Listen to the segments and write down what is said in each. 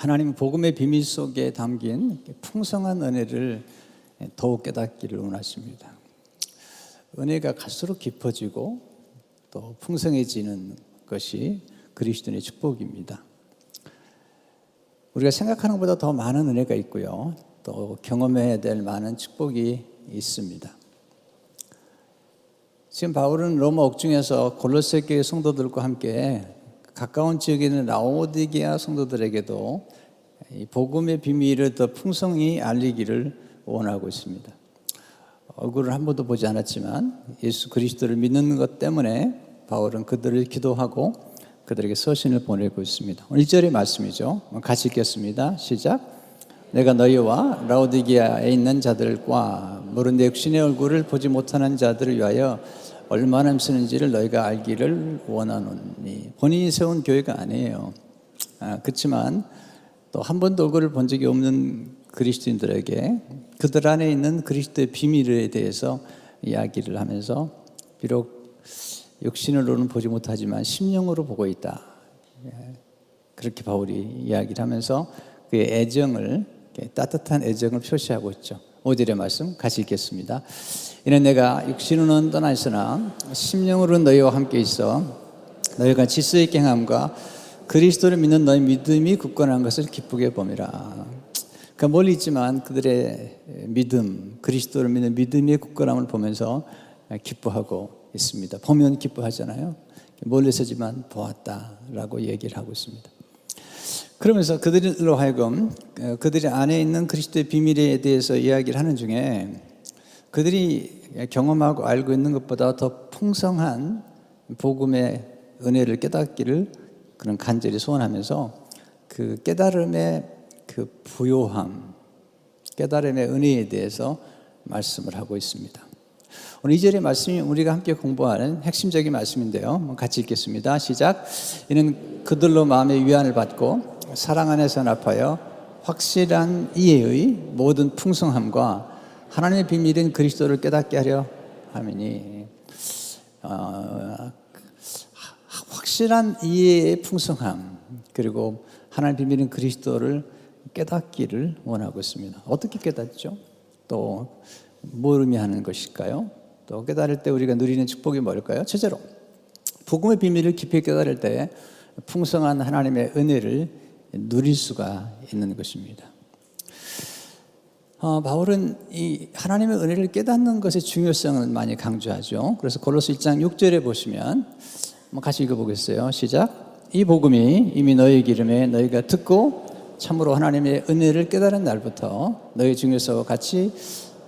하나님은 복음의 비밀 속에 담긴 풍성한 은혜를 더욱 깨닫기를 원하십니다. 은혜가 갈수록 깊어지고 또 풍성해지는 것이 그리스도인의 축복입니다. 우리가 생각하는 것보다 더 많은 은혜가 있고요. 또 경험해야 될 많은 축복이 있습니다. 지금 바울은 로마 옥중에서 골로새 교회 성도들과 함께 가까운 지역에 있는 라오디게아 성도들에게도 이 복음의 비밀을 더 풍성히 알리기를 원하고 있습니다. 얼굴을 한 번도 보지 않았지만 예수 그리스도를 믿는 것 때문에 바울은 그들을 기도하고 그들에게 서신을 보내고 있습니다. 오늘 1절의 말씀이죠. 같이 읽겠습니다. 시작. 내가 너희와 라오디게아에 있는 자들과 모른 내 육신의 얼굴을 보지 못하는 자들을 위하여 얼마나 힘쓰는지를 너희가 알기를 원하노니. 본인이 세운 교회가 아니에요. 그렇지만 또 한 번도 얼굴을 본 적이 없는 그리스도인들에게 그들 안에 있는 그리스도의 비밀에 대해서 이야기를 하면서 비록 육신으로는 보지 못하지만 심령으로 보고 있다. 그렇게 바울이 이야기를 하면서 그의 애정을, 따뜻한 애정을 표시하고 있죠. 5절의 말씀 같이 읽겠습니다. 이는 내가 육신으로는 떠나 있으나 심령으로는 너희와 함께 있어 너희가 질서 있게 행함과 그리스도를 믿는 너희 믿음이 굳건한 것을 기쁘게 봄이라. 그러니까 멀리 있지만 그들의 믿음, 그리스도를 믿는 믿음의 굳건함을 보면서 기뻐하고 있습니다. 보면 기뻐하잖아요. 멀리서지만 보았다라고 얘기를 하고 있습니다. 그러면서 그들로 하여금 그들이 안에 있는 그리스도의 비밀에 대해서 이야기를 하는 중에 그들이 경험하고 알고 있는 것보다 더 풍성한 복음의 은혜를 깨닫기를 그런 간절히 소원하면서 그 깨달음의 그 부요함, 깨달음의 은혜에 대해서 말씀을 하고 있습니다. 오늘 2절의 말씀이 우리가 함께 공부하는 핵심적인 말씀인데요. 같이 읽겠습니다. 시작. 이는 그들로 마음의 위안을 받고 사랑 안에서 합하여 확실한 이해의 모든 풍성함과 하나님의 비밀인 그리스도를 깨닫게 하려 함이니. 확실한 이해의 풍성함, 그리고 하나님의 비밀인 그리스도를 깨닫기를 원하고 있습니다. 어떻게 깨닫죠? 또 뭘 의미하는 것일까요? 또 깨달을 때 우리가 누리는 축복이 뭘까요? 첫째로 복음의 비밀을 깊이 깨달을 때 풍성한 하나님의 은혜를 누릴 수가 있는 것입니다. 바울은 이 하나님의 은혜를 깨닫는 것의 중요성을 많이 강조하죠. 그래서 골로새 1장 6절에 보시면 같이 읽어보겠어요. 시작. 이 복음이 이미 너희 기름에 너희가 듣고 참으로 하나님의 은혜를 깨달은 날부터 너희 중에서 같이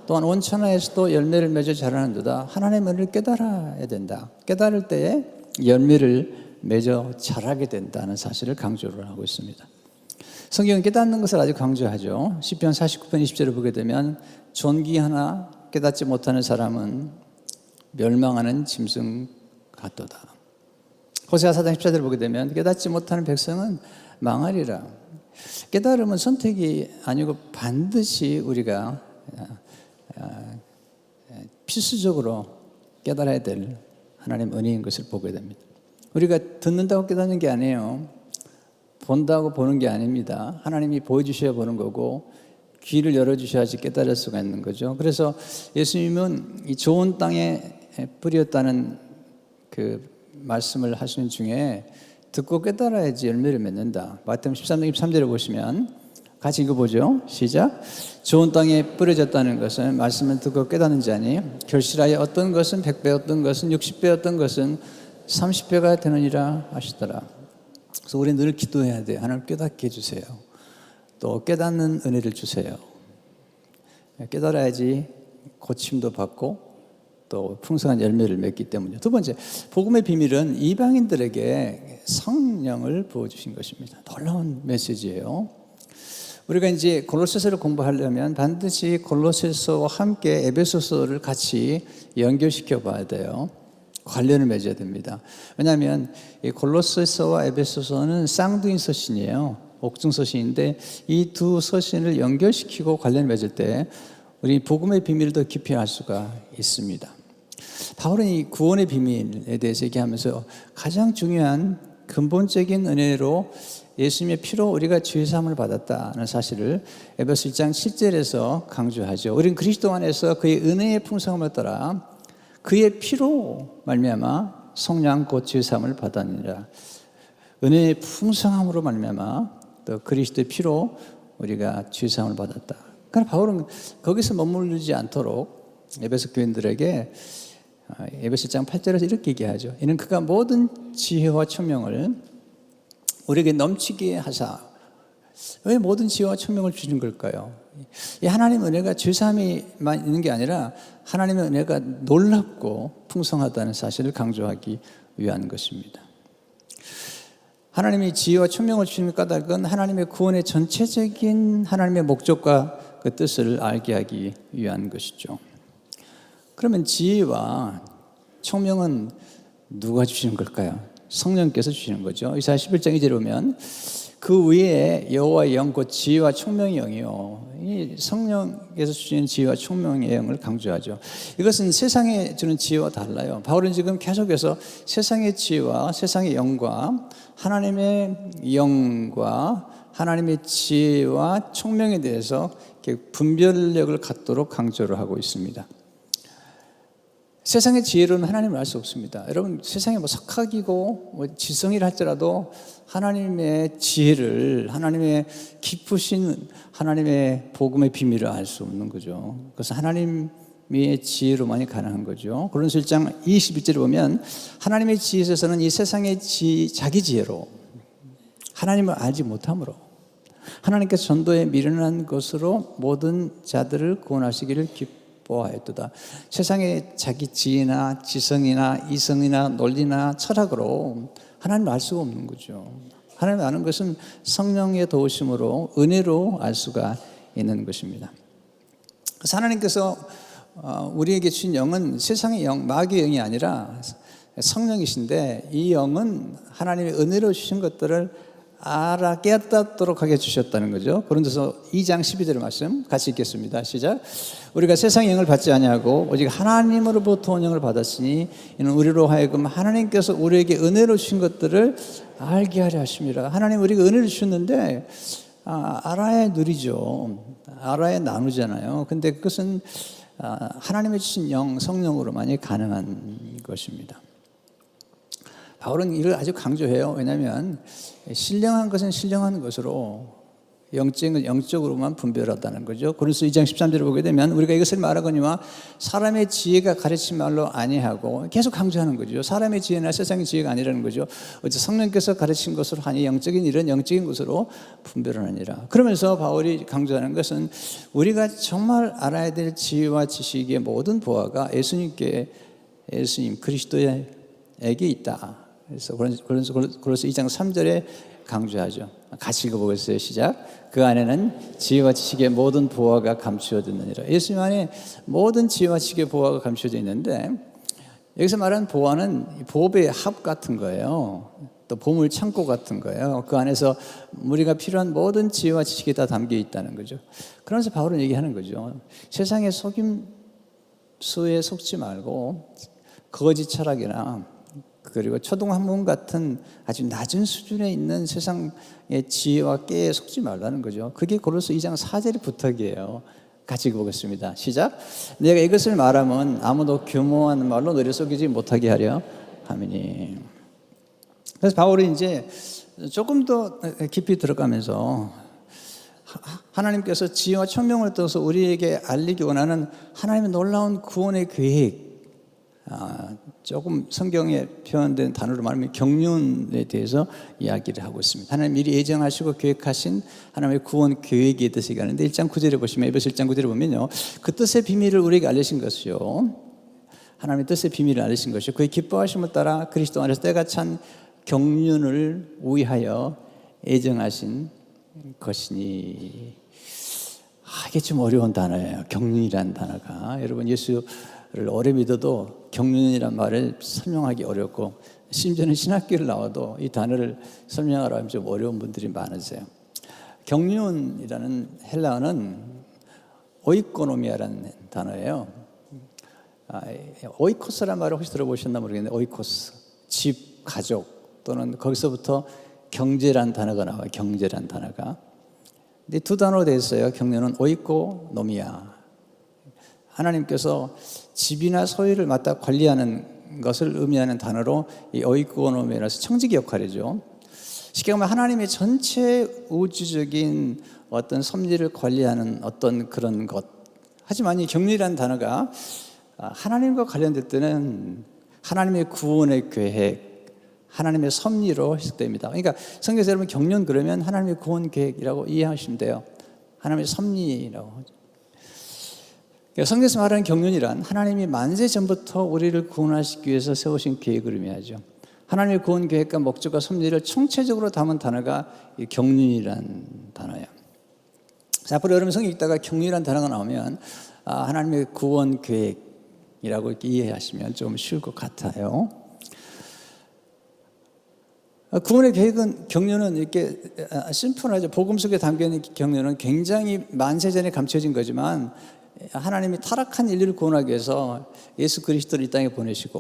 또한 온 천하에서도 열매를 맺어 자라는도다. 하나님의 은혜를 깨달아야 된다. 깨달을 때에 열매를 맺어 자라게 된다는 사실을 강조를 하고 있습니다. 성경은 깨닫는 것을 아주 강조하죠. 시편 49편 20절을 보게 되면 존귀 하나 깨닫지 못하는 사람은 멸망하는 짐승 같도다. 호세아 4장 14절을 보게 되면 깨닫지 못하는 백성은 망하리라. 깨달음은 선택이 아니고 반드시 우리가 필수적으로 깨달아야 될 하나님의 은혜인 것을 보게 됩니다. 우리가 듣는다고 깨닫는 게 아니에요. 본다고 보는 게 아닙니다. 하나님이 보여주셔야 보는 거고 귀를 열어주셔야지 깨달을 수가 있는 거죠. 그래서 예수님은 이 좋은 땅에 뿌렸다는 그 말씀을 하시는 중에 듣고 깨달아야지 열매를 맺는다. 마태복음 13장 23절을 보시면 같이 읽어보죠. 시작. 좋은 땅에 뿌려졌다는 것은 말씀을 듣고 깨닫는 자니 결실하여 어떤 것은 100배, 어떤 것은 60배, 어떤 것은 30배가 되느니라 하시더라. 그래서 우리는 늘 기도해야 돼요. 하나님 깨닫게 해주세요. 또 깨닫는 은혜를 주세요. 깨달아야지 고침도 받고 또 풍성한 열매를 맺기 때문이죠. 두 번째, 복음의 비밀은 이방인들에게 성령을 부어주신 것입니다. 놀라운 메시지예요. 우리가 이제 골로새서를 공부하려면 반드시 골로새서와 함께 에베소서를 같이 연결시켜 봐야 돼요. 관련을 맺어야 됩니다. 왜냐하면 이 골로새서와 에베소서는 쌍둥이 서신이에요. 옥중 서신인데 이 두 서신을 연결시키고 관련을 맺을 때 우리 복음의 비밀을 더 깊이 알 수가 있습니다. 바울은 이 구원의 비밀에 대해서 얘기하면서 가장 중요한 근본적인 은혜로 예수님의 피로 우리가 죄 사함을 받았다는 사실을 에베소 1장 7절에서 강조하죠. 우리는 그리스도 안에서 그의 은혜의 풍성함을 따라 그의 피로 말미암아 성령 곧 죄 사함을 받았느니라. 은혜의 풍성함으로 말미암아 또 그리스도의 피로 우리가 죄 사함을 받았다. 그러나 바울은 거기서 머무르지 않도록 에베소 교인들에게 에베소 1장 8절에서 이렇게 얘기하죠. 이는 그가 모든 지혜와 총명을 우리에게 넘치게 하사. 왜 모든 지혜와 총명을 주신 걸까요? 이 하나님의 은혜가 죄사함이만 있는 게 아니라 하나님의 은혜가 놀랍고 풍성하다는 사실을 강조하기 위한 것입니다. 하나님이 지혜와 총명을 주시는 까닭은 하나님의 구원의 전체적인 하나님의 목적과 그 뜻을 알게 하기 위한 것이죠. 그러면 지혜와 총명은 누가 주시는 걸까요? 성령께서 주시는 거죠. 이사야 11장 2절에 보면 그 위에 여호와의 영 곧 지혜와 총명의 영이요. 이 성령께서 주시는 지혜와 총명의 영을 강조하죠. 이것은 세상에 주는 지혜와 달라요. 바울은 지금 계속해서 세상의 지혜와 세상의 영과 하나님의 영과 하나님의 지혜와 총명에 대해서 이렇게 분별력을 갖도록 강조를 하고 있습니다. 세상의 지혜로는 하나님을 알 수 없습니다. 여러분, 세상에 뭐 석학이고 지성이라 할지라도 하나님의 지혜를, 하나님의 깊으신 하나님의 복음의 비밀을 알 수 없는 거죠. 그래서 하나님의 지혜로만이 가능한 거죠. 고린도서 1장 21절에 보면 하나님의 지혜에서는 이 세상의 자기 지혜로 하나님을 알지 못함으로 하나님께서 전도에 미련한 것으로 모든 자들을 구원하시기를 기뻐하였도다. 세상의 자기 지혜나 지성이나 이성이나 논리나 철학으로 하나님을 알 수가 없는 거죠. 하나님을 아는 것은 성령의 도우심으로 은혜로 알 수가 있는 것입니다. 그래서 하나님께서 우리에게 주신 영은 세상의 영, 마귀의 영이 아니라 성령이신데 이 영은 하나님의 은혜로 주신 것들을 알아 깨닫도록 하게 주셨다는 거죠. 고린도서 2장 12절 말씀 같이 읽겠습니다. 시작. 우리가 세상의 영을 받지 아니하고 오직 하나님으로부터 온 영을 받았으니 이는 우리로 하여금 하나님께서 우리에게 은혜로 주신 것들을 알게 하려 하심이라. 하나님 우리가 은혜를 주셨는데 알아야 누리죠. 알아야 나누잖아요. 근데 그것은 하나님의 주신 영, 성령으로만이 가능한 것입니다. 바울은 이를 아주 강조해요. 왜냐하면 신령한 것은 신령한 것으로 영적인 건 영적으로만 분별하다는 거죠. 고린도서 2장 13절을 보게 되면 우리가 이것을 말하거니와 사람의 지혜가 가르친 말로 아니하고 계속 강조하는 거죠. 사람의 지혜나 세상의 지혜가 아니라는 거죠. 어째 성령께서 가르친 것으로 하니 영적인 일은 영적인 것으로 분별하느니라. 그러면서 바울이 강조하는 것은 우리가 정말 알아야 될 지혜와 지식의 모든 보화가 예수님 그리스도에게 있다. 그래서 고린도서 2장 3절에 강조하죠. 같이 읽어보겠어요. 시작. 그 안에는 지혜와 지식의 모든 보화가 감추어져 있느니라. 예수님 안에 모든 지혜와 지식의 보화가 감추어져 있는데 여기서 말하는 보화는 보배의 합 같은 거예요. 또 보물 창고 같은 거예요. 그 안에서 우리가 필요한 모든 지혜와 지식이 다 담겨 있다는 거죠. 그러면서 바울은 얘기하는 거죠. 세상의 속임수에 속지 말고 거짓 철학이나 그리고 초등학문 같은 아주 낮은 수준에 있는 세상의 지혜와 깨에 속지 말라는 거죠. 그게 고린도서 2장 4절의 부탁이에요. 같이 읽어보겠습니다. 시작. 내가 이것을 말하면 아무도 교모한 말로 너를 속이지 못하게 하려 함이니. 그래서 바울이 이제 조금 더 깊이 들어가면서 하나님께서 지혜와 총명을 떠서 우리에게 알리기 원하는 하나님의 놀라운 구원의 계획, 조금 성경에 표현된 단어로 말하면 경륜에 대해서 이야기를 하고 있습니다. 하나님 미리 예정하시고 계획하신 하나님의 구원 계획에 대해서 얘기하는데 1장 9절에 보시면 에베소 1장 9절에 보면요, 그 뜻의 비밀을 우리에게 알리신 것이요, 하나님의 뜻의 비밀을 알리신 것이요, 그의 기뻐하심을 따라 그리스도 안에서 때가 찬 경륜을 위하여 예정하신 것이니. 이게 좀 어려운 단어예요. 경륜이라는 단어가. 여러분, 예수를 오래 믿어도 경륜이란 말을 설명하기 어렵고, 심지어는 신학교를 나와도 이 단어를 설명하라 하면 좀 어려운 분들이 많으세요. 경륜이라는 헬라어는 오이코노미아라는 단어예요. 오이코스라는 말을 혹시 들어보셨나 모르겠는데, 오이코스, 집, 가족, 또는 거기서부터 경제란 단어가 나와요. 경제란 단어가. 근데 두 단어로 되어 있어요. 경륜은 오이코노미아. 하나님께서 집이나 소유를 맡아 관리하는 것을 의미하는 단어로 이 오이코노미아라서 청지기 역할이죠. 쉽게 말하면 하나님의 전체 우주적인 어떤 섭리를 관리하는 어떤 그런 것. 하지만 이 경륜이라는 단어가 하나님과 관련될 때는 하나님의 구원의 계획, 하나님의 섭리로 해석됩니다. 그러니까 성경에서 여러분 경륜 그러면 하나님의 구원 계획이라고 이해하시면 돼요. 하나님의 섭리라고 하죠. 그러니까 성경에서 말하는 경륜이란 하나님이 만세 전부터 우리를 구원하시기 위해서 세우신 계획을 의미하죠. 하나님의 구원 계획과 목적과 섭리를 총체적으로 담은 단어가 이 경륜이란 단어예요. 자, 앞으로 여러분 성경 읽다가 경륜이란 단어가 나오면 하나님의 구원 계획이라고 이렇게 이해하시면 좀 쉬울 것 같아요. 구원의 계획은 경륜은 이렇게 심플하죠. 복음 속에 담겨있는 경륜은 굉장히 만세전에 감춰진 거지만 하나님이 타락한 인류를 구원하기 위해서 예수 그리스도를 이 땅에 보내실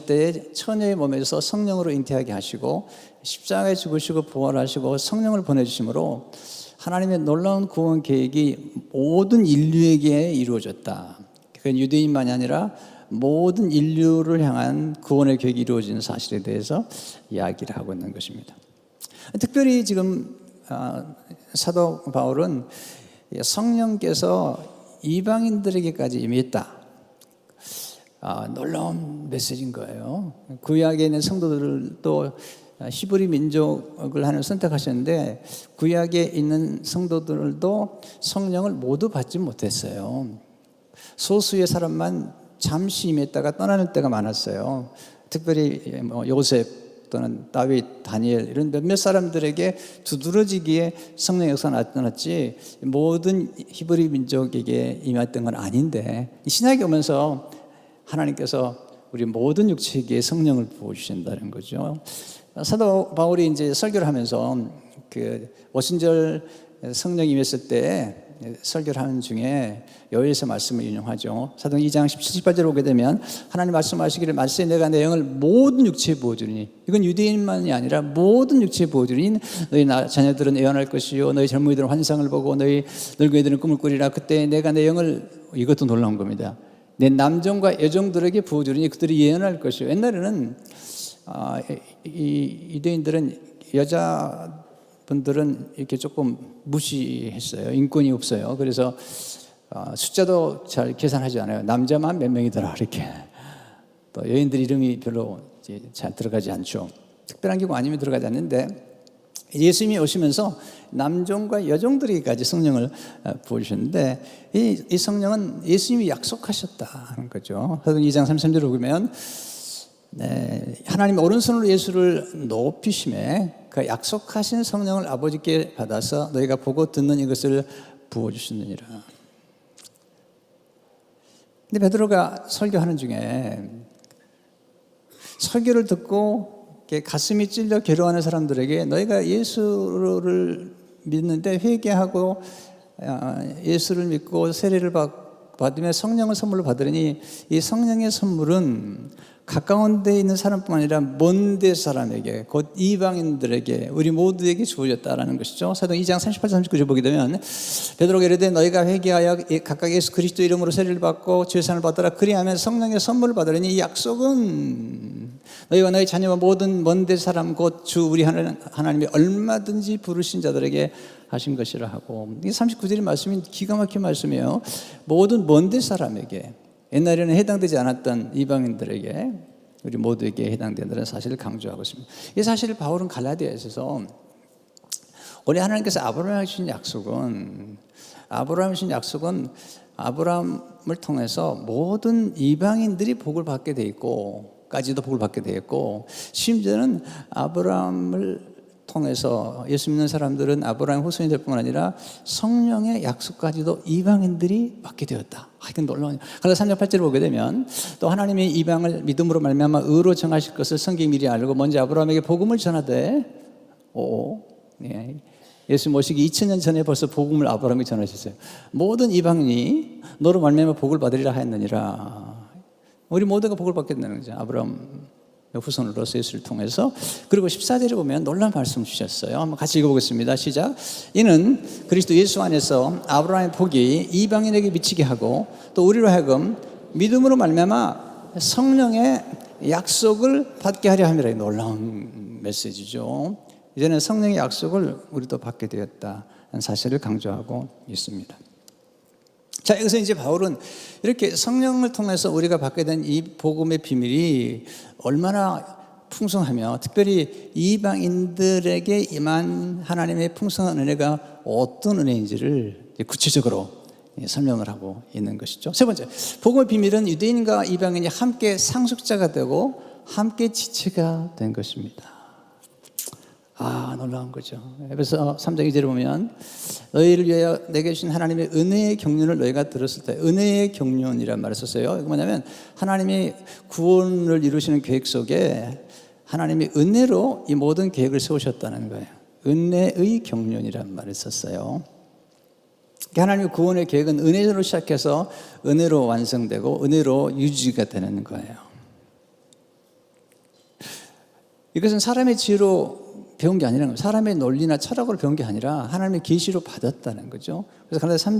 때에 처녀의 몸에서 성령으로 잉태하게 하시고 십자가에 죽으시고 부활하시고 성령을 보내주심으로 하나님의 놀라운 구원 계획이 모든 인류에게 이루어졌다. 그건 유대인만이 아니라 모든 인류를 향한 구원의 계획이 이루어지는 사실에 대해서 이야기를 하고 있는 것입니다. 특별히 지금 사도 바울은 성령께서 이방인들에게까지 임했다. 놀라운 메시지인 거예요. 구약에 있는 성도들도 히브리 민족을 하나님 선택하셨는데 구약에 있는 성도들도 성령을 모두 받지 못했어요. 소수의 사람만 잠시 임했다가 떠나는 때가 많았어요. 특별히 요셉 또는 다윗, 다니엘 이런 몇몇 사람들에게 두드러지기에 성령의 역사가 나타났지 모든 히브리 민족에게 임했던 건 아닌데 신약에 오면서 하나님께서 우리 모든 육체에게 성령을 부어주신다는 거죠. 사도 바울이 이제 설교를 하면서 그 오순절 성령이 임했을 때 설교를 하는 중에 여호와의 말씀을 인용하죠. 사도행 2장 17, 18절을 보게 되면 하나님 말씀하시기를 말세 내가 내 영을 모든 육체에 부어주리니 이건 유대인만이 아니라 모든 육체에 부어주리니 너희 자녀들은 애원할 것이요 너희 젊은이들은 환상을 보고 너희 늙은이들은 꿈을 꾸리라 그때 내가 내 영을 이것도 놀라운 겁니다. 내 남종과 여종들에게 부어주리니 그들이 예언할 것이요. 옛날에는 이 유대인들은 여자분들은 이렇게 조금 무시했어요. 인권이 없어요. 그래서 숫자도 잘 계산하지 않아요. 남자만 몇 명이더라 이렇게. 또 여인들 이름이 별로 잘 들어가지 않죠. 특별한 경우 아니면 들어가지 않는데 예수님이 오시면서 남종과 여종들에게까지 성령을 부어주셨는데 이 성령은 예수님이 약속하셨다는 거죠. 사도행 2장 33절을 보면 하나님 오른손으로 예수를 높이심에 그 약속하신 성령을 아버지께 받아서 너희가 보고 듣는 이것을 부어주시느니라. 근데 베드로가 설교하는 중에 설교를 듣고 가슴이 찔려 괴로워하는 사람들에게 너희가 예수를 믿는데 회개하고 예수를 믿고 세례를 받으며 성령을 선물로 받으니 이 성령의 선물은 가까운 데 있는 사람뿐만 아니라 먼 데 사람에게 곧 이방인들에게 우리 모두에게 주어졌다라는 것이죠. 사도행 2장 38, 39절 보게 되면 베드로가 이르되 너희가 회개하여 각각 예수 그리스도 이름으로 세례를 받고 죄사함을 받더라 그리하면 성령의 선물을 받으려니 이 약속은 너희와 너희 자녀와 모든 먼 데 사람 곧 주 우리 하나님이 얼마든지 부르신 자들에게 하신 것이라 하고 이 39절의 말씀이 기가 막힌 말씀이에요. 모든 먼 데 사람에게 옛날에는 해당되지 않았던 이방인들에게 우리 모두에게 해당된다는 사실을 강조하고 있습니다. 이 사실을 바울은 갈라디아에 있어서 우리 하나님께서 아브라함에 주신 약속은 아브라함을 통해서 모든 이방인들이 복을 받게 돼 있고 까지도 복을 받게 돼 있고 심지어는 아브라함을 통해서 예수 믿는 사람들은 아브라함 후손이 될 뿐만 아니라 성령의 약속까지도 이방인들이 받게 되었다. 이건 놀라운. 갈라디아 3장 8절을 보게 되면 또 하나님이 이방을 믿음으로 말미암아 의로 정하실 것을 성경이 미리 알고 먼저 아브라함에게 복음을 전하되 예수 모시기 2000년 전에 벌써 복음을 아브라함에게 전하셨어요. 모든 이방인이 너로 말미암아 복을 받으리라 하였느니라. 우리 모두가 복을 받게 된다는 거죠. 아브라함 후손으로서 예수를 통해서. 그리고 14절에 보면 놀라운 말씀 주셨어요. 한번 같이 읽어보겠습니다. 시작. 이는 그리스도 예수 안에서 아브라함의 복이 이방인에게 미치게 하고 또 우리로 하여금 믿음으로 말미암아 성령의 약속을 받게 하려 함이라. 놀라운 메시지죠. 이제는 성령의 약속을 우리도 받게 되었다는 사실을 강조하고 있습니다. 자, 여기서 이제 바울은 이렇게 성령을 통해서 우리가 받게 된 이 복음의 비밀이 얼마나 풍성하며 특별히 이방인들에게 임한 하나님의 풍성한 은혜가 어떤 은혜인지를 구체적으로 설명을 하고 있는 것이죠. 세 번째, 복음의 비밀은 유대인과 이방인이 함께 상속자가 되고 함께 지체가 된 것입니다. 놀라운 거죠. 그래서 3장 2절에 보면 너희를 위하여 내게 주신 하나님의 은혜의 경륜을 너희가 들었을 때, 은혜의 경륜이란 말을 썼어요. 이거 뭐냐면 하나님이 구원을 이루시는 계획 속에 하나님이 은혜로 이 모든 계획을 세우셨다는 거예요. 은혜의 경륜이란 말을 썼어요. 하나님의 구원의 계획은 은혜로 시작해서 은혜로 완성되고 은혜로 유지가 되는 거예요. 이것은 사람의 지혜로 배운 게 아니라는 거예요. 사람의 논리나 철학으로 배운 게 아니라 하나님의 계시로 받았다는 거죠. 그래서 에베소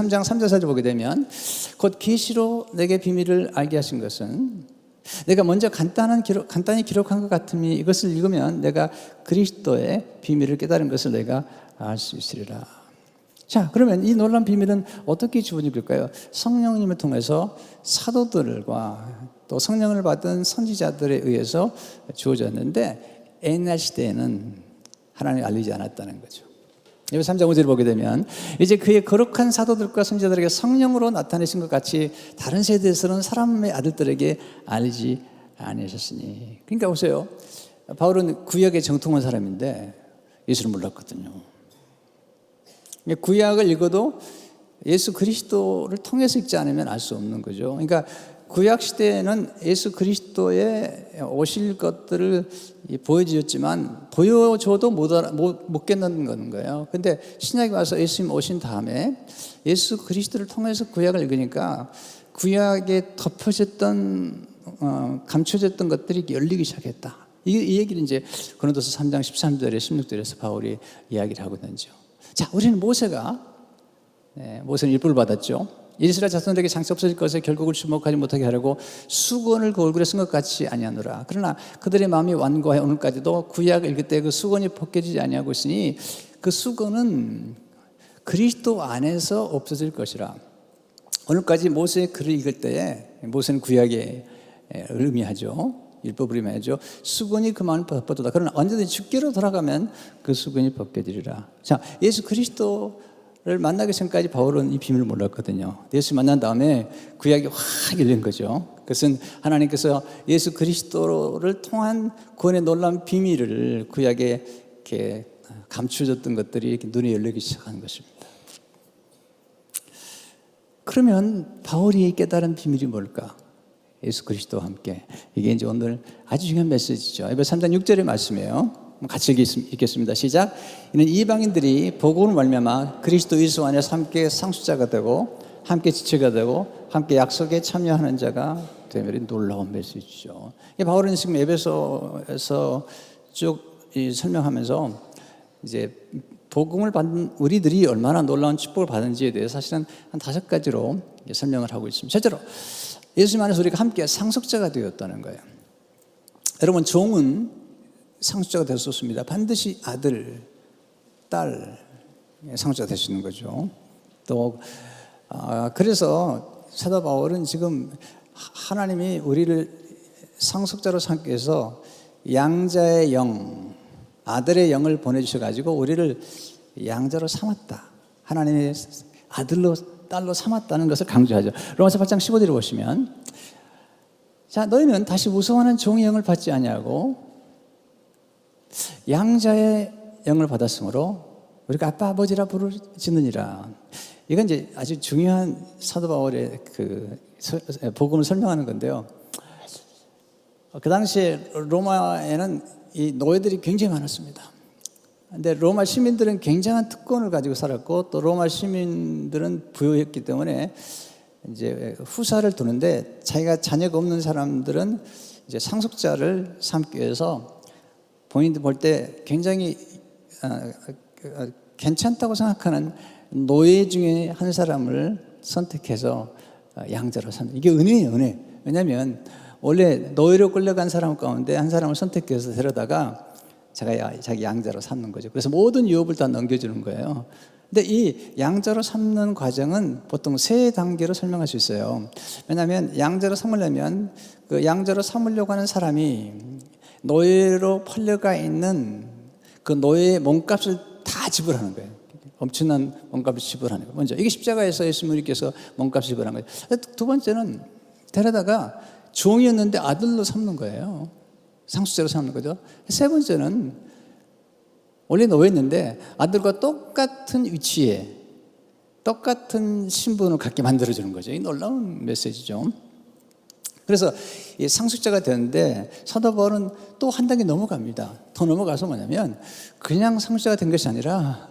3장 3절 4절 보게 되면 곧 계시로 내게 비밀을 알게 하신 것은 내가 먼저 간단히 기록한 것 같으니 이것을 읽으면 내가 그리스도의 비밀을 깨달은 것을 내가 알 수 있으리라. 자, 그러면 이 놀라운 비밀은 어떻게 주어질까요? 성령님을 통해서 사도들과 또 성령을 받은 선지자들에 의해서 주어졌는데 옛날 시대에는 하나님이 알리지 않았다는 거죠. 여기 3장 5절을 보게 되면 이제 그의 거룩한 사도들과 선지자들에게 성령으로 나타내신 것 같이 다른 세대에서는 사람의 아들들에게 알리지 아니하셨으니. 그러니까 보세요. 바울은 구약에 정통한 사람인데 예수를 몰랐거든요. 구약을 읽어도 예수 그리스도를 통해서 읽지 않으면 알 수 없는 거죠. 그러니까 구약 시대에는 예수 그리스도의 오실 것들을 보여주었지만 보여줘도 못 깨닫는 거예요. 근데 신약에 와서 예수님 오신 다음에 예수 그리스도를 통해서 구약을 읽으니까 구약에 덮어졌던 감춰졌던 것들이 열리기 시작했다. 이 얘기를 이제 고린도서 3장 13절에 16절에서 바울이 이야기를 하거든요. 자, 우리는 모세는 일부를 받았죠. 이스라엘 자손들에게 장차 없어질 것에 결국을 주목하지 못하게 하려고 수건을 그 얼굴에 쓴 것 같이 아니하노라. 그러나 그들의 마음이 완고하여 오늘까지도 구약을 읽을 때 그 수건이 벗겨지지 아니하고 있으니 그 수건은 그리스도 안에서 없어질 것이라. 오늘까지 모세의 글을 읽을 때에 모세는 구약에 의미하죠. 율법을 의미하죠. 수건이 그 마음을 벗도다. 그러나 언제든지 주께로 돌아가면 그 수건이 벗겨지리라. 자, 예수 그리스도를 만나기 전까지 바울은 이 비밀을 몰랐거든요. 예수 만난 다음에 구약이 확 열린 거죠. 그것은 하나님께서 예수 그리스도를 통한 구원의 놀라운 비밀을 구약에 이렇게 감추어졌던 것들이 이렇게 눈에 열리기 시작하는 것입니다. 그러면 바울이 깨달은 비밀이 뭘까? 예수 그리스도와 함께. 이게 이제 오늘 아주 중요한 메시지죠. 에베소 3장 6절의 말씀이에요. 같이 읽겠습니다. 시작. 이는 이방인들이 복음을 말미암아 그리스도 예수 안에서 함께 상속자가 되고 함께 지체가 되고 함께 약속에 참여하는 자가 되면 놀라운 메시지죠. 바울은 지금 에베소에서 쭉 설명하면서 이제 복음을 받은 우리들이 얼마나 놀라운 축복을 받은지에 대해서 사실은 한 5가지로 설명을 하고 있습니다. 첫째로 예수님 안에서 우리가 함께 상속자가 되었다는 거예요. 여러분, 종은 상속자가 될 수 없습니다. 반드시 아들, 딸 상속자가 될 수 있는 거죠. 또 그래서 사도 바울은 지금 하나님이 우리를 상속자로 삼기 위해서 양자의 영, 아들의 영을 보내주셔가지고 우리를 양자로 삼았다. 하나님의 아들로 딸로 삼았다는 것을 강조하죠. 로마서 8장 15절을 보시면, 자, 너희는 다시 무서워하는 종의 영을 받지 아니하고 양자의 영을 받았으므로 우리가 아빠 아버지라 부르짖느니라. 이건 이제 아주 중요한 사도 바울의 그 복음을 설명하는 건데요. 그 당시에 로마에는 이 노예들이 굉장히 많았습니다. 근데 로마 시민들은 굉장한 특권을 가지고 살았고 또 로마 시민들은 부유했기 때문에 이제 후사를 두는데 자기가 자녀가 없는 사람들은 이제 상속자를 삼기 위해서 본인들 볼 때 굉장히 괜찮다고 생각하는 노예 중에 한 사람을 선택해서 양자로 삼는, 이게 은혜예요, 은혜. 왜냐하면 원래 노예로 끌려간 사람 가운데 한 사람을 선택해서 데려다가 자기 양자로 삼는 거죠. 그래서 모든 유업을 다 넘겨주는 거예요. 근데 이 양자로 삼는 과정은 보통 세 단계로 설명할 수 있어요. 왜냐하면 양자로 삼으려면 그 양자로 삼으려고 하는 사람이 노예로 팔려가 있는 그 노예의 몸값을 다 지불하는 거예요. 엄청난 몸값을 지불하는 거예요. 먼저 이게 십자가에서 예수님께서 몸값을 지불한 거예요. 두 번째는 데려다가 종이었는데 아들로 삼는 거예요. 상속자로 삼는 거죠. 세 번째는 원래 노예였는데 아들과 똑같은 위치에 똑같은 신분을 갖게 만들어주는 거죠. 이 놀라운 메시지죠. 그래서 이 상속자가 되는데 사도 바울은 또 한 단계 넘어갑니다. 더 넘어가서 뭐냐면 그냥 상속자가 된 것이 아니라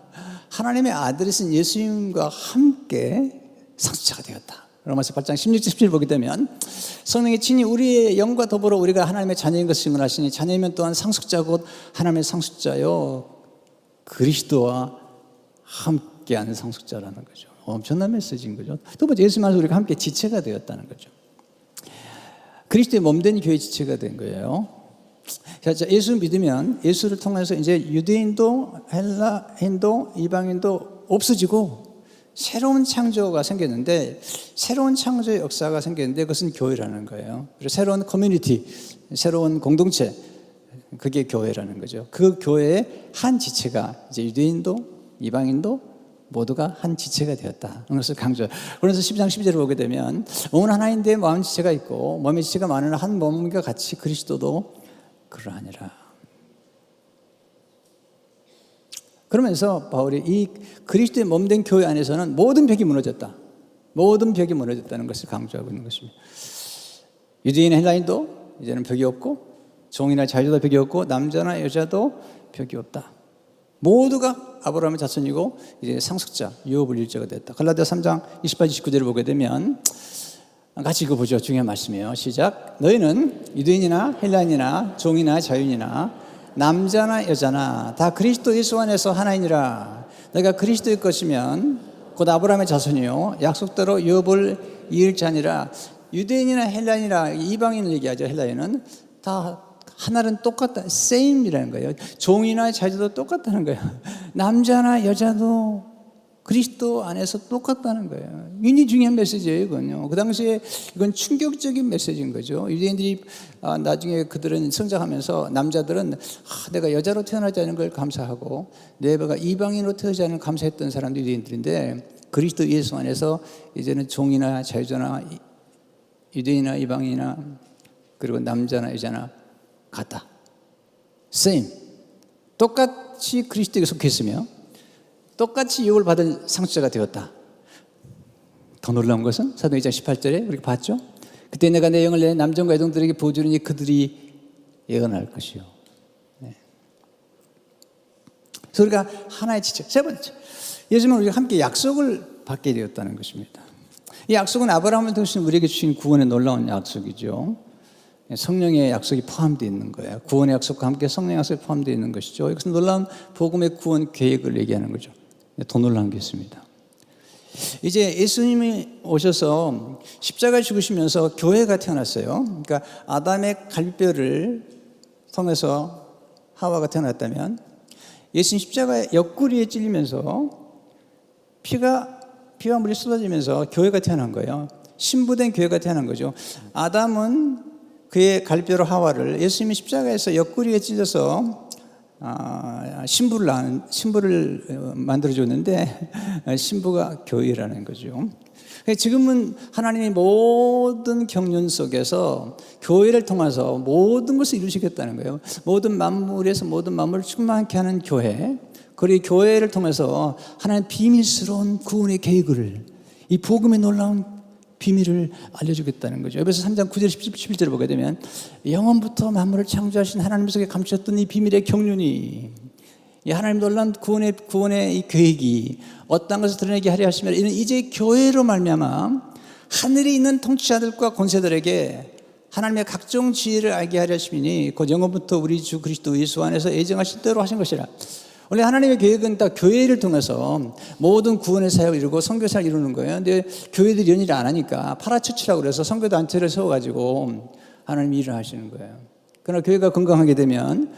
하나님의 아들이신 예수님과 함께 상속자가 되었다. 로마서 8장 16절 17절 보게 되면 성령이 친히 우리의 영과 더불어 우리가 하나님의 자녀인 것을 증언하시니 자녀이면 또한 상속자 곧 하나님의 상속자요 그리스도와 함께하는 상속자라는 거죠. 엄청난 메시지인 거죠. 또 번째 예수님 안에서 우리가 함께 지체가 되었다는 거죠. 그리스도의 몸된 교회 지체가 된 거예요. 자, 예수를 믿으면 예수를 통해서 이제 유대인도 헬라인도 이방인도 없어지고 새로운 창조가 생겼는데 새로운 창조의 역사가 생겼는데 그것은 교회라는 거예요. 그리고 새로운 커뮤니티, 새로운 공동체, 그게 교회라는 거죠. 그 교회의 한 지체가 이제 유대인도 이방인도 모두가 한 지체가 되었다. 그것을 강조. 그래서 10장 12절을 보게 되면 몸은 하나인데 마음 지체가 있고 몸의 지체가 많으나 한 몸과 같이 그리스도도 그러하니라. 그러면서 바울이 이 그리스도의 몸된 교회 안에서는 모든 벽이 무너졌다. 모든 벽이 무너졌다는 것을 강조하고 있는 것입니다. 유대인 헬라인도 이제는 벽이 없고 종이나 자유도 벽이 없고 남자나 여자도 벽이 없다. 모두가 아브라함의 자손이고 이제 상속자, 유업을 일자가 됐다. 갈라디아 3장 28, 29절을 보게 되면 같이 읽어보죠. 중요한 말씀이에요. 시작. 너희는 유대인이나 헬라인이나 종이나 자유인이나 남자나 여자나 다 그리스도 예수 안에서 하나이니라. 너희가 그리스도의 것이면 곧 아브라함의 자손이요 약속대로 유업을 이을 자니라. 유대인이나 헬라인이나 이방인을 얘기하죠. 헬라인은 다 하나는 똑같다. same이라는 거예요. 종이나 자유도 똑같다는 거예요. 남자나 여자도 그리스도 안에서 똑같다는 거예요. 굉장히 중요한 메시지예요, 이건요. 그 당시에 이건 충격적인 메시지인 거죠. 유대인들이 나중에 그들은 성장하면서 남자들은 내가 여자로 태어나지 않은 걸 감사하고 내 배가 이방인으로 태어나지 않은 걸 감사했던 사람들이 유대인들인데 그리스도 예수 안에서 이제는 종이나 자유자나 유대인이나 이방인이나 그리고 남자나 여자나 같다. same. 똑같이 그리스도에게 속했으며 똑같이 유업을 받은 상속자가 되었다. 더 놀라운 것은 사도행전 2장 18절에 우리가 봤죠. 그때 내가 내 영을 내 남정과 여종들에게 부어주리니 그들이 예언할 것이요. 네. 그래서 우리가 하나의 지체. 세 번째, 예수님은 우리가 함께 약속을 받게 되었다는 것입니다. 이 약속은 아브라함을 통해서 우리에게 주신 구원의 놀라운 약속이죠. 성령의 약속이 포함되어 있는 거예요. 구원의 약속과 함께 성령의 약속이 포함되어 있는 것이죠. 이것은 놀라운 복음의 구원 계획을 얘기하는 거죠. 더 놀라운 게 있습니다. 이제 예수님이 오셔서 십자가에 죽으시면서 교회가 태어났어요. 그러니까 아담의 갈비뼈를 통해서 하와가 태어났다면 예수님 십자가의 옆구리에 찔리면서 피와 물이 쏟아지면서 교회가 태어난 거예요. 신부된 교회가 태어난 거죠. 아담은 그의 갈비뼈로 하와를 예수님이 십자가에서 옆구리에 찔려서 신부를 만들어줬는데 신부가 교회라는 거죠. 지금은 하나님이 모든 경륜 속에서 교회를 통해서 모든 것을 이루시겠다는 거예요. 모든 만물에서 모든 만물을 충만케 하는 교회, 그리고 교회를 통해서 하나님 비밀스러운 구원의 계획을, 이 복음의 놀라운 비밀을 알려주겠다는 거죠. 에베소 3장 9절 11절을 보게 되면 영원부터 만물을 창조하신 하나님 속에 감추었던 이 비밀의 경륜이, 이 하나님 놀라운 구원의 이 계획이 어떤 것을 드러내게 하려 하시면 이는 이제 교회로 말미암아 하늘에 있는 통치자들과 권세들에게 하나님의 각종 지혜를 알게 하려 하심이니 곧 영원부터 우리 주 그리스도 예수 안에서 예정하신 대로 하신 것이라. 원래 하나님의 계획은 다 교회를 통해서 모든 구원의 사역을 이루고 선교사를 이루는 거예요. 근데 교회들이 연일을 안 하니까 파라처치라고 그래서 선교단체를 세워가지고 하나님이 일을 하시는 거예요. 그러나 교회가 건강하게 되면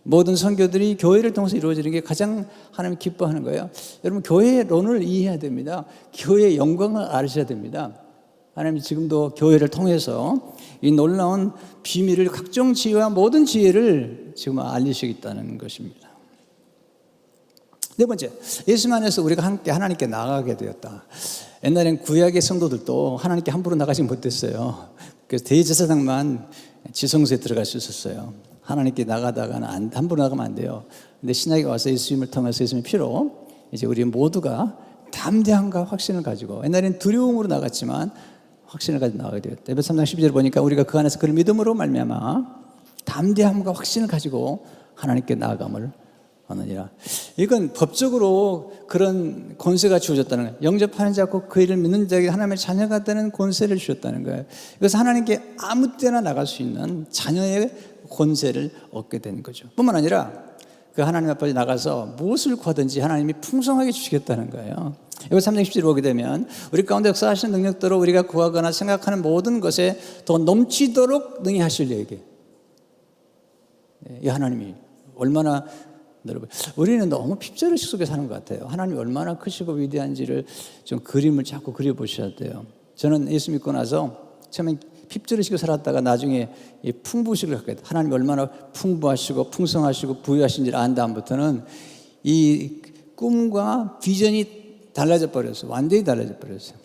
모든 선교들이 교회를 통해서 이루어지는 게 가장 하나님 기뻐하는 거예요. 여러분, 교회론을 이해해야 됩니다. 교회의 영광을 아셔야 됩니다. 하나님이 지금도 교회를 통해서 이 놀라운 비밀을, 각종 지혜와 모든 지혜를 지금 알리시겠다는 것입니다. 네 번째, 예수 안에서 우리가 함께 하나님께 나아가게 되었다. 옛날엔 구약의 성도들도 하나님께 함부로 나가지 못했어요. 그래서 대제사장만 지성소에 들어갈 수 있었어요. 하나님께 나가다가는 함부로 나가면 안 돼요. 근데 신약에 와서 예수님을 통해서 예수님의 피로 이제 우리 모두가 담대함과 확신을 가지고, 옛날엔 두려움으로 나갔지만 확신을 가지고 나가게 되었다. 에베소 3장 12절 보니까 우리가 그 안에서 그를 믿음으로 말미암아 담대함과 확신을 가지고 하나님께 나아감을 하느니라. 이건 법적으로 그런 권세가 주어졌다는 거예요. 영접하는 자고 그 일을 믿는 자에게 하나님의 자녀가 되는 권세를 주셨다는 거예요. 이것은 하나님께 아무 때나 나갈 수 있는 자녀의 권세를 얻게 된 거죠. 뿐만 아니라 그 하나님 앞에 나가서 무엇을 구하든지 하나님이 풍성하게 주시겠다는 거예요. 여기 3장 10절을 보게 되면 우리 가운데 역사하시는 능력대로 우리가 구하거나 생각하는 모든 것에 더 넘치도록 능히 하실 얘기. 이 하나님이 얼마나, 여러분, 우리는 너무 핍절의식 속에 사는 것 같아요. 하나님이 얼마나 크시고 위대한지를 좀 그림을 자꾸 그려보셔야 돼요. 저는 예수 믿고 나서 처음엔 핍절의식을 살았다가 나중에 이 풍부의식을 갖게 돼요. 하나님이 얼마나 풍부하시고 풍성하시고 부유하신지를 안 다음부터는 이 꿈과 비전이 달라져 버렸어요. 완전히 달라져 버렸어요.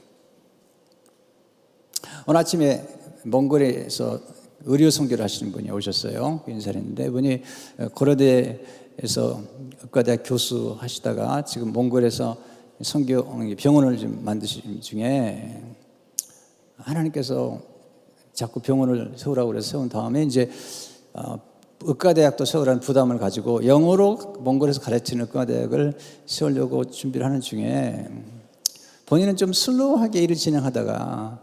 오늘 아침에 몽골에서 의료 선교를 하시는 분이 오셨어요. 인사를 했는데 이분이 고려대에서 의과대학 교수 하시다가 지금 몽골에서 선교 병원을 좀 만드신 중에 하나님께서 자꾸 병원을 세우라고 그래서 세운 다음에 이제 의과대학도 세우라는 부담을 가지고 영어로 몽골에서 가르치는 의과대학을 세우려고 준비를 하는 중에 본인은 좀 슬로우하게 일을 진행하다가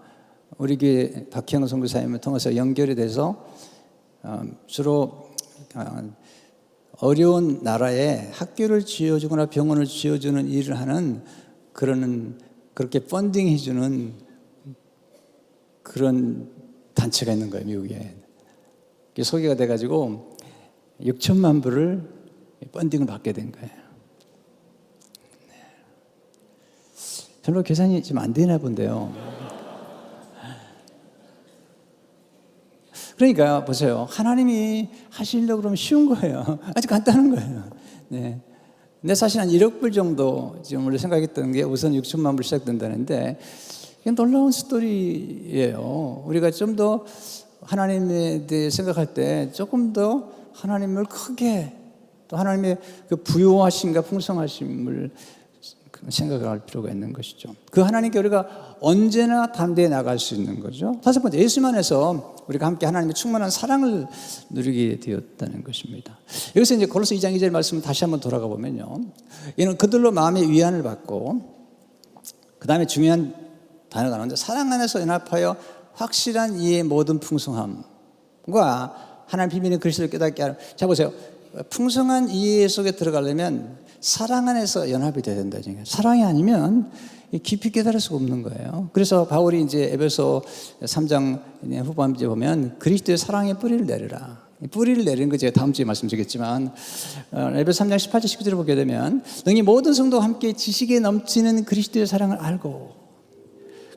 우리 교회 박형 선교사님을 통해서 연결이 돼서 주로 어려운 나라에 학교를 지어주거나 병원을 지어주는 일을 하는 그렇게 펀딩해주는 그런 단체가 있는 거예요, 미국에. 소개가 돼가지고 6천만 불을 펀딩을 받게 된 거예요. 별로 계산이 좀 안 되나 본데요. 그러니까 보세요. 하나님이 하시려고 그러면 쉬운 거예요. 아주 간단한 거예요. 네. 근데 사실 한 1억 불 정도 지금 원래 생각했던 게 우선 6천만 불 시작된다는데 이게 놀라운 스토리예요. 우리가 좀 더 하나님에 대해 생각할 때 조금 더 하나님을 크게, 또 하나님의 그 부유하심과 풍성하심을 생각할 필요가 있는 것이죠. 그 하나님께 우리가 언제나 담대히 나갈 수 있는 거죠. 다섯 번째, 예수 안에서 우리가 함께 하나님의 충만한 사랑을 누리게 되었다는 것입니다. 여기서 이제 골로새 2장 2절 말씀 다시 한번 돌아가 보면요, 이는 그들로 마음의 위안을 받고, 그 다음에 중요한 단어가 나오는데, 사랑 안에서 연합하여 확실한 이해의 모든 풍성함과 하나님 비밀의 그리스도를 깨닫게 하는. 자 보세요. 풍성한 이해 속에 들어가려면 사랑 안에서 연합이 돼야 된다. 사랑이 아니면 깊이 깨달을 수가 없는 거예요. 그래서 바울이 이제 에베소 3장 후반부에 보면 그리스도의 사랑의 뿌리를 내리라. 뿌리를 내리는 거 제가 다음 주에 말씀드리겠지만, 에베소 3장 18절 19절을 보게 되면 너희 모든 성도와 함께 지식에 넘치는 그리스도의 사랑을 알고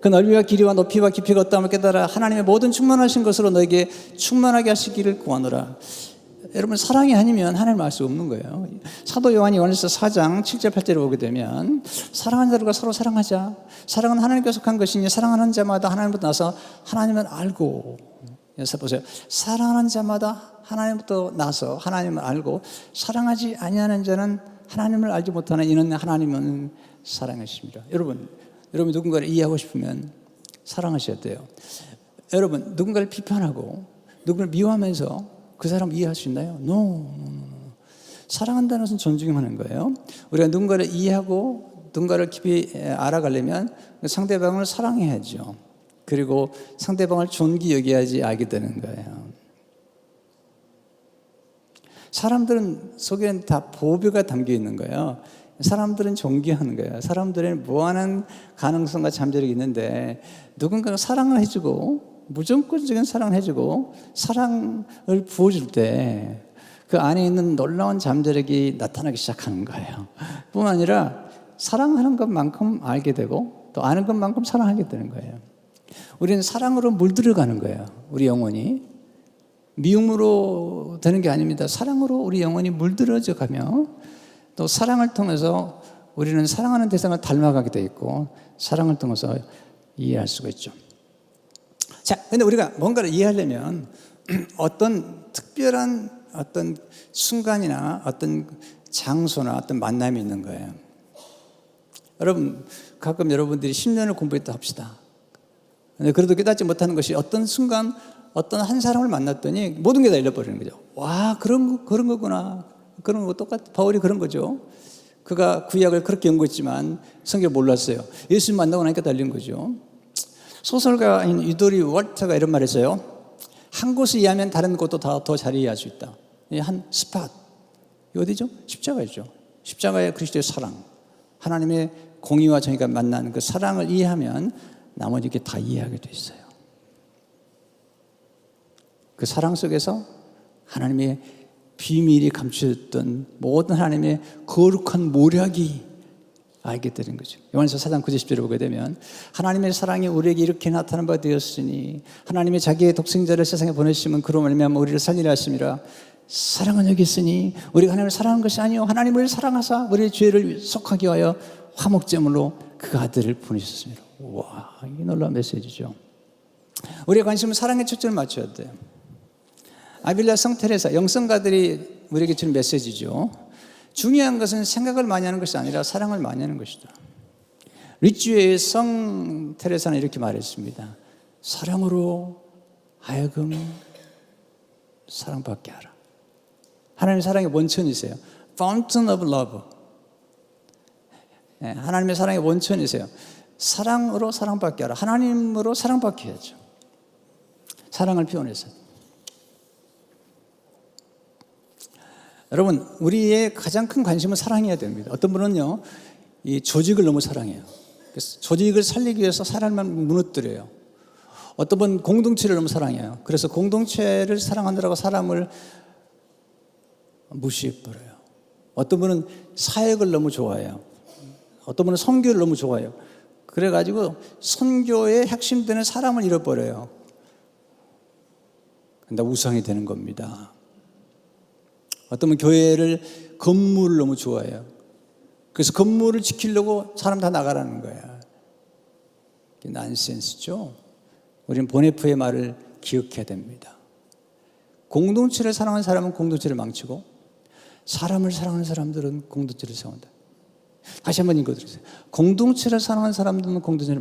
그 넓이와 길이와 높이와 깊이가 어떠함을 깨달아 하나님의 모든 충만하신 것으로 너에게 충만하게 하시기를 구하노라. 여러분, 사랑이 아니면 하나님을 알 수 없는 거예요. 사도 요한이 요한일서 4장 7절 8절을 보게 되면 사랑하는 자들과 서로 사랑하자. 사랑은 하나님께 속한 것이니 사랑하는 자마다 하나님부터 나서 하나님을 알고. 그래서 보세요. 사랑하는 자마다 하나님부터 나서 하나님을 알고 사랑하지 아니하는 자는 하나님을 알지 못하는 이는 하나님은 사랑이십니다. 여러분 누군가를 이해하고 싶으면 사랑하셔야 돼요. 여러분, 누군가를 비판하고 누군가를 미워하면서 그 사람 이해할 수 있나요? No. 사랑한다는 것은 존중하는 거예요. 우리가 누군가를 이해하고 누군가를 깊이 알아가려면 상대방을 사랑해야죠. 그리고 상대방을 존귀 여겨야지 알게 되는 거예요. 사람들은 속에는 다 보배가 담겨 있는 거예요. 사람들은 존귀하는 거예요. 사람들은 무한한 가능성과 잠재력이 있는데 누군가가 사랑을 해주고 무조건적인 사랑을 해주고 사랑을 부어줄 때 그 안에 있는 놀라운 잠재력이 나타나기 시작하는 거예요. 뿐만 아니라 사랑하는 것만큼 알게 되고 또 아는 것만큼 사랑하게 되는 거예요. 우리는 사랑으로 물들어가는 거예요. 우리 영혼이 미움으로 되는 게 아닙니다. 사랑으로 우리 영혼이 물들어져 가며 또 사랑을 통해서 우리는 사랑하는 대상을 닮아가게 돼 있고 사랑을 통해서 이해할 수가 있죠. 자, 근데 우리가 뭔가를 이해하려면 어떤 특별한 어떤 순간이나 어떤 장소나 어떤 만남이 있는 거예요. 여러분, 가끔 여러분들이 10년을 공부했다 합시다. 근데 그래도 깨닫지 못하는 것이 어떤 순간 어떤 한 사람을 만났더니 모든 게 다 잃어버리는 거죠. 와, 그런 거구나. 그런 거 똑같아. 바울이 그런 거죠. 그가 구약을 그렇게 연구했지만 성경을 몰랐어요. 예수님 만나고 나니까 달린 거죠. 소설가인 유도리 월터가 이런 말을 했어요. 한 곳을 이해하면 다른 곳도 더 잘 이해할 수 있다. 한 스팟. 이 어디죠? 십자가이죠. 십자가의 그리스도의 사랑. 하나님의 공의와 정의가 만나는 그 사랑을 이해하면 나머지 게 다 이해하게 돼 있어요. 그 사랑 속에서 하나님의 비밀이 감춰졌던 모든 하나님의 거룩한 모략이 알게 되는 거죠. 요한에서 4장 9절 10절을 보게 되면 하나님의 사랑이 우리에게 이렇게 나타난 바 되었으니 하나님의 자기의 독생자를 세상에 보내시면 그로 말미암아 우리를 살리려 하심이라. 사랑은 여기 있으니 우리가 하나님을 사랑한 것이 아니요 하나님을 사랑하사 우리의 죄를 속하게 하여 화목제물로 그 아들을 보내셨습니다. 와, 이게 놀라운 메시지죠. 우리의 관심은 사랑에 초점을 맞춰야 돼요. 아빌라 성테레사 영성가들이 우리에게 주는 메시지죠. 중요한 것은 생각을 많이 하는 것이 아니라 사랑을 많이 하는 것이다. 리쥬의 성테레사는 이렇게 말했습니다. 사랑으로 하여금 사랑받게 하라. 하나님의 사랑의 원천이세요. Fountain of Love. 하나님의 사랑의 원천이세요. 사랑으로 사랑받게 하라. 하나님으로 사랑받게 해야죠. 사랑을 표현해서. 여러분, 우리의 가장 큰 관심은 사랑해야 됩니다. 어떤 분은요, 이 조직을 너무 사랑해요. 그래서 조직을 살리기 위해서 사람을 무너뜨려요. 어떤 분은 공동체를 너무 사랑해요. 그래서 공동체를 사랑하느라고 사람을 무시해버려요. 어떤 분은 사역을 너무 좋아해요. 어떤 분은 선교를 너무 좋아해요. 그래가지고 선교의 핵심되는 사람을 잃어버려요. 근데 우상이 되는 겁니다. 어떤 분은 교회를 건물을 너무 좋아해요. 그래서 건물을 지키려고 사람 다 나가라는 거야. 이게 난센스죠. 우리는 보네프의 말을 기억해야 됩니다. 공동체를 사랑하는 사람은 공동체를 망치고 사람을 사랑하는 사람들은 공동체를 세운다. 다시 한번 읽어드리세요. 공동체를 사랑하는 사람들은 공동체를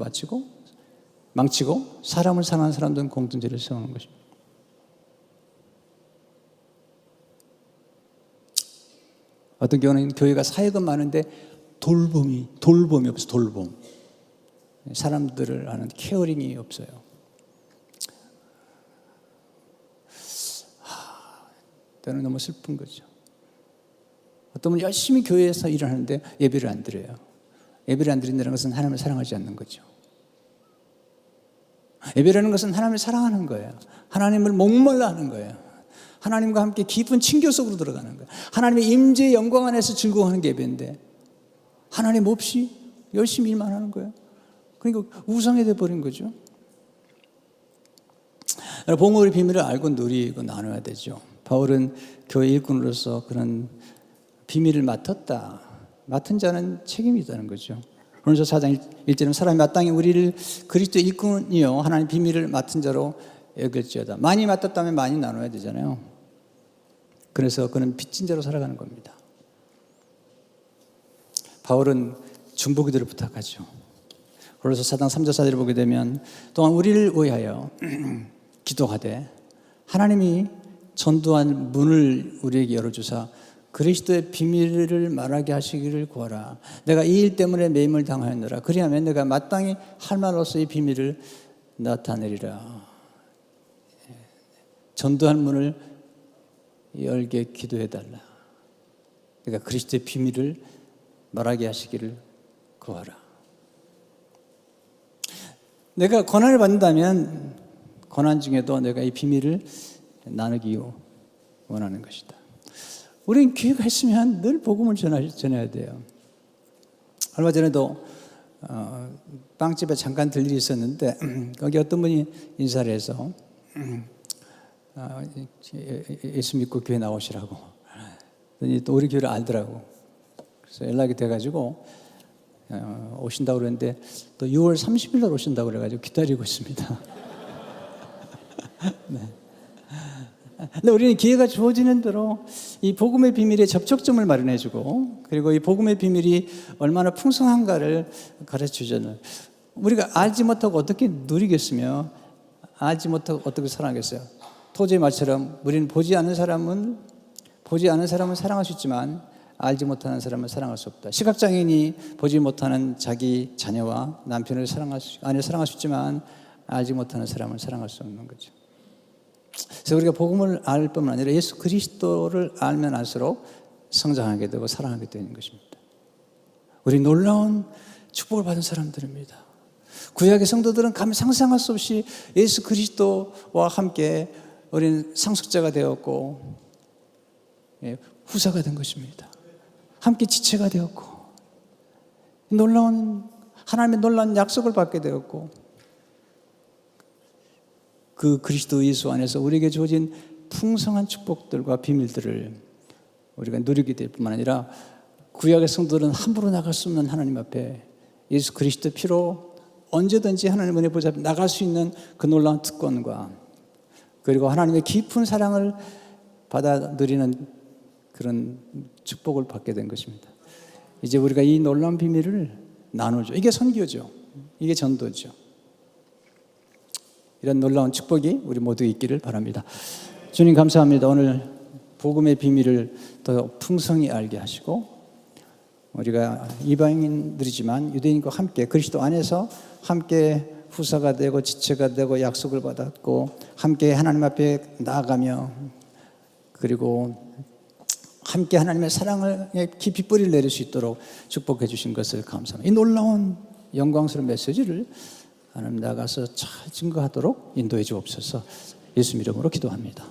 망치고 사람을 사랑하는 사람들은 공동체를 세우는 것입니다. 어떤 경우는 교회가 사역은 많은데 돌봄이 없어요. 돌봄. 사람들을 하는 케어링이 없어요. 때는 너무 슬픈 거죠. 어떤 분은 열심히 교회에서 일을 하는데 예배를 안 드려요. 예배를 안 드린다는 것은 하나님을 사랑하지 않는 거죠. 예배라는 것은 하나님을 사랑하는 거예요. 하나님을 목말라 하는 거예요. 하나님과 함께 깊은 친교 속으로 들어가는 거예요. 하나님의 임재의 영광 안에서 즐거워하는 게 예배인데 하나님 없이 열심히 일만 하는 거예요. 그러니까 우상이 돼버린 거죠. 봉헌의 비밀을 알고 누리고 나눠야 되죠. 바울은 교회 일꾼으로서 그런 비밀을 맡았다. 맡은 자는 책임이 있다는 거죠. 그래서 4장 1절은 사람이 마땅히 우리를 그리스도의 일꾼이요 하나님 비밀을 맡은 자로 여길지어다. 많이 맡았다면 많이 나눠야 되잖아요. 그래서 그는 빚진 자로 살아가는 겁니다. 바울은 중보기도를 부탁하죠. 그래서 4장 3절 4절을 보게 되면 또한 우리를 위하여 기도하되 하나님이 전도한 문을 우리에게 열어주사 그리스도의 비밀을 말하게 하시기를 구하라. 내가 이 일 때문에 매임을 당하였노라. 그리하면 내가 마땅히 할 말로서 이 비밀을 나타내리라. 전도할 문을 열게 기도해달라. 그러니까 그리스도의 비밀을 말하게 하시기를 구하라. 내가 고난을 받는다면 고난 중에도 내가 이 비밀을 나누기 원하는 것이다. 우리는 기회가 있으면 늘 복음을 전해야 돼요. 얼마 전에도 빵집에 잠깐 들릴 일이 있었는데 거기 어떤 분이 인사를 해서 예수 믿고 교회 나오시라고. 그랬더니 또 우리 교회를 알더라고. 그래서 연락이 돼가지고 오신다고 그랬는데 또 6월 30일 날 오신다고 그래가지고 기다리고 있습니다. 네. 근데 우리는 기회가 주어지는 대로 이 복음의 비밀의 접촉점을 마련해주고, 그리고 이 복음의 비밀이 얼마나 풍성한가를 가르쳐주잖아요. 우리가 알지 못하고 어떻게 누리겠으며, 알지 못하고 어떻게 사랑하겠어요? 토지의 말처럼 우리는 보지 않는 사람은 사랑할 수 있지만 알지 못하는 사람은 사랑할 수 없다. 시각장애인이 보지 못하는 자기 자녀와 남편을 사랑할 수 있지만 알지 못하는 사람을 사랑할 수 없는 거죠. 그래서 우리가 복음을 알 뿐만 아니라 예수 그리스도를 알면 알수록 성장하게 되고 사랑하게 되는 것입니다. 우리 놀라운 축복을 받은 사람들입니다. 구약의 성도들은 감히 상상할 수 없이 예수 그리스도와 함께 우리는 상속자가 되었고 후사가 된 것입니다. 함께 지체가 되었고 하나님의 놀라운 약속을 받게 되었고, 그 그리스도 예수 안에서 우리에게 주어진 풍성한 축복들과 비밀들을 우리가 누리게 될 뿐만 아니라 구약의 성도들은 함부로 나갈 수 없는 하나님 앞에 예수 그리스도 피로 언제든지 하나님 은혜 보좌 나갈 수 있는 그 놀라운 특권과, 그리고 하나님의 깊은 사랑을 받아 누리는 그런 축복을 받게 된 것입니다. 이제 우리가 이 놀라운 비밀을 나누죠. 이게 선교죠. 이게 전도죠. 이런 놀라운 축복이 우리 모두 있기를 바랍니다. 주님 감사합니다. 오늘 복음의 비밀을 더 풍성히 알게 하시고, 우리가 이방인들이지만 유대인과 함께 그리스도 안에서 함께 후사가 되고 지체가 되고 약속을 받았고 함께 하나님 앞에 나아가며, 그리고 함께 하나님의 사랑을 깊이 뿌리를 내릴 수 있도록 축복해 주신 것을 감사합니다. 이 놀라운 영광스러운 메시지를 하나님 나가서 잘 증거하도록 인도해 주옵소서. 예수 이름으로 기도합니다.